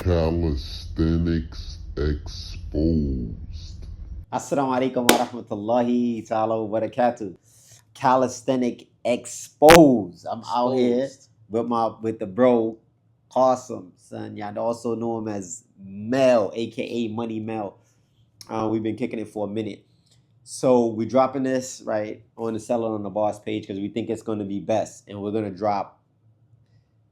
Calisthenics exposed. Assalamu alaikum wa rahmatullahi ta'ala wa barakatuh. Calisthenic exposed. I'm out here with the bro Qasim, son. Y'all also know him as Mel, aka Money Mel. We've been kicking it for a minute. So we're dropping this right on the Sell It on the BARZ page because we think it's going to be best, and we're going to drop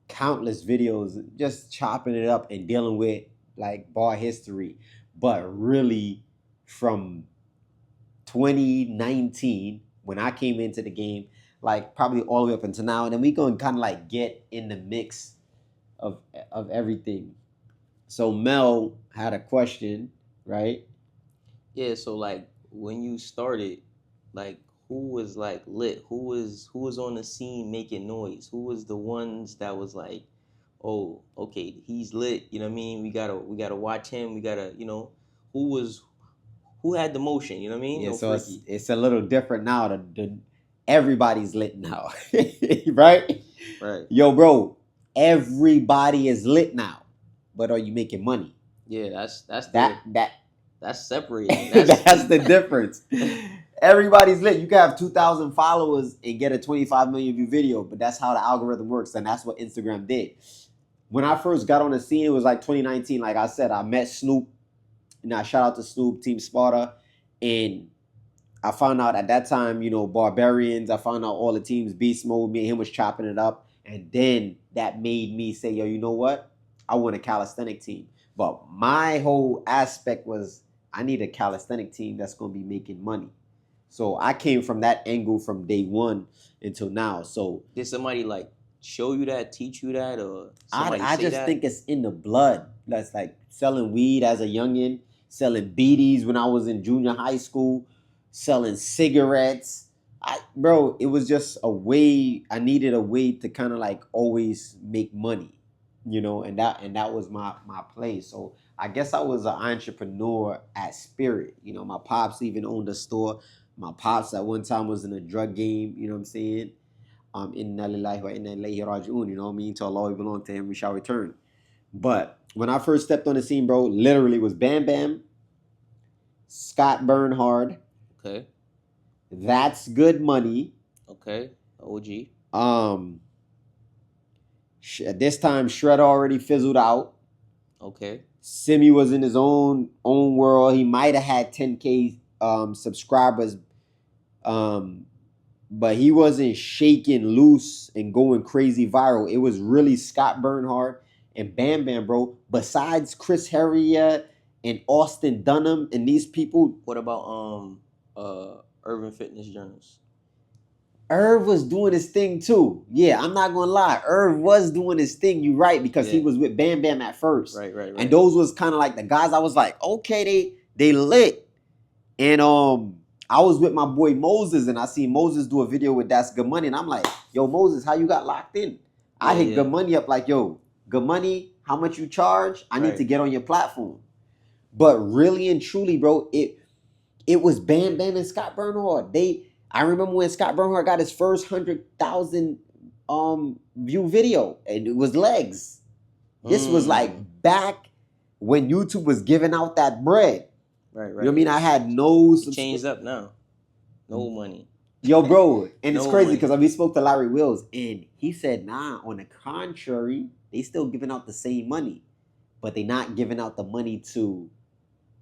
countless videos just chopping it up and dealing with like bar history, but really from 2019 when I came into the game, like probably all the way up until now, and then we gonna kind of like get in the mix of everything. So Mel had a question, right? Yeah, so like when you started, like who was like lit? Who was on the scene making noise? Who was the ones that was like, oh, okay, he's lit, you know what I mean? We gotta watch him, we gotta, who had the motion, you know what I mean? Yeah, No so freaky. it's a little different now. Everybody's lit now, right? Right. Yo, bro, everybody is lit now, but are you making money? Yeah, that's That's separating. that's the difference. Everybody's lit. You can have 2,000 followers and get a 25 million view video, but that's how the algorithm works, and that's what Instagram did. When I first got on the scene, it was like 2019. Like I said, I met Snoop. Now shout out to Snoop, Team Sparta, and I found out at that time, Barbarians. I found out all the teams, Beast Mode. Me and him was chopping it up, and then that made me say, yo, you know what? I want a calisthenic team. But my whole aspect was I need a calisthenic team that's going to be making money. So I came from that angle from day one until now. So did somebody like show you that, teach you that, or somebody I say just that? think it's in the blood. That's like selling weed as a youngin, selling BDs when I was in junior high school, selling cigarettes. Bro, it was just a way. I needed a way to kind of like always make money, and that was my play. So I guess I was an entrepreneur at spirit. My pops even owned a store. My pops at one time was in a drug game. You know what I'm saying? Inna lillahi wa inna ilayhi raji'un. You know what I mean? To Allah we belong, to Him we shall return. But when I first stepped on the scene, bro, literally was Bam Bam, Scott Bernhard. Okay. That's Good Money. Okay. OG. At this time, Shredder already fizzled out. Okay. Simi was in his own world. He might have had 10K subscribers, but he wasn't shaking loose and going crazy viral. It was really Scott Bernhard and Bam Bam, bro. Besides Chris Herrier and Austin Dunham and these people. What about Urban Fitness Journals? Irv was doing his thing too. Yeah, I'm not gonna lie. Irv was doing his thing. You right, because he was with Bam Bam at first. Right. And those was kind of like the guys I was like, okay, they lit. And I was with my boy Moses, and I see Moses do a video with That's Good Money, and I'm like, yo, Moses, how you got locked in? I hit Good Money up like, yo, Good Money, how much you charge? I need to get on your platform. But really and truly, bro, it was Bam Bam and Scott Bernhard. I remember when Scott Bernhard got his first 100,000 view video, and it was legs. This was like back when YouTube was giving out that bread. Right. You know what I mean? I had no... Changed up now. No money. Yo, bro. And it's No crazy money. because we spoke to Larry Wills, and he said, nah, on the contrary, they still giving out the same money, but they not giving out the money to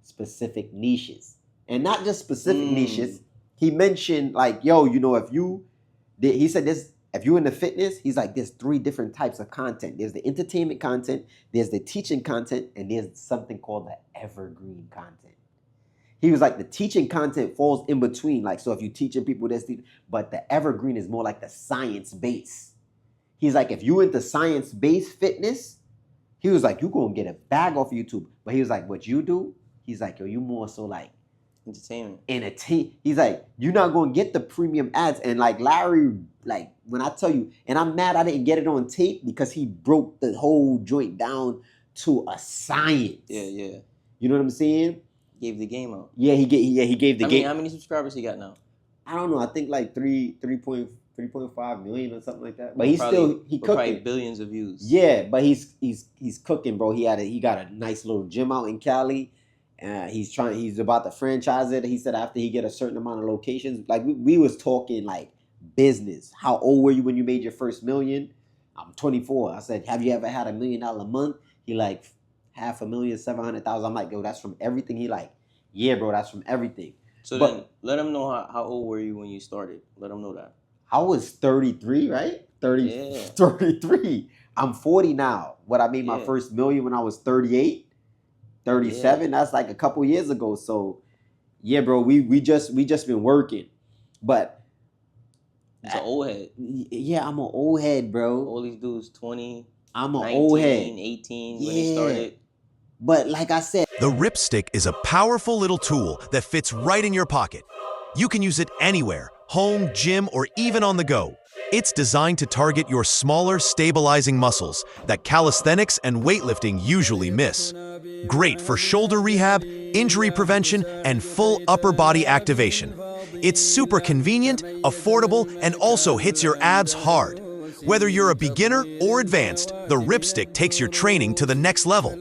specific niches. And not just specific niches. He mentioned like, yo, he said this, if you in the fitness, he's like, there's 3 different types of content. There's the entertainment content, there's the teaching content, and there's something called the evergreen content. He was like, the teaching content falls in between. Like, so if you're teaching people this, but the evergreen is more like the science base. He's like, if you into science-based fitness, he was like, you gonna get a bag off YouTube. But he was like, what you do? He's like, yo, you more so like, entertainment. He's like, you're not gonna get the premium ads. And like Larry, like when I tell you, and I'm mad I didn't get it on tape because he broke the whole joint down to a science. Yeah. You know what I'm saying? Gave the game out. Yeah, he gave the game. How many subscribers he got now? I don't know. I think like 3.3 3.5 million or something like that. But he probably cooking. billions of views. Yeah, but he's cooking, bro. He got a nice little gym out in Cali. He's about to franchise it. He said after he get a certain amount of locations, like we was talking like business. How old were you when you made your first million? I'm 24. I said, have you ever had $1 million a month? He like $500,000, 700,000. I'm like, yo, that's from everything. He like, yeah, bro, that's from everything. So then let him know how old were you when you started. Let him know that. I was 33, right? 33. I'm 40 now. What I made my first million when I was 38, 37. Yeah. That's like a couple years ago. So yeah, bro, we just been working. But it's an old head. Yeah, I'm an old head, bro. All these dudes 20. I'm an old head. 18 when they started. But like I said, the Ripstick is a powerful little tool that fits right in your pocket. You can use it anywhere, home, gym, or even on the go. It's designed to target your smaller, stabilizing muscles that calisthenics and weightlifting usually miss. Great for shoulder rehab, injury prevention, and full upper body activation. It's super convenient, affordable, and also hits your abs hard. Whether you're a beginner or advanced, the Ripstick takes your training to the next level.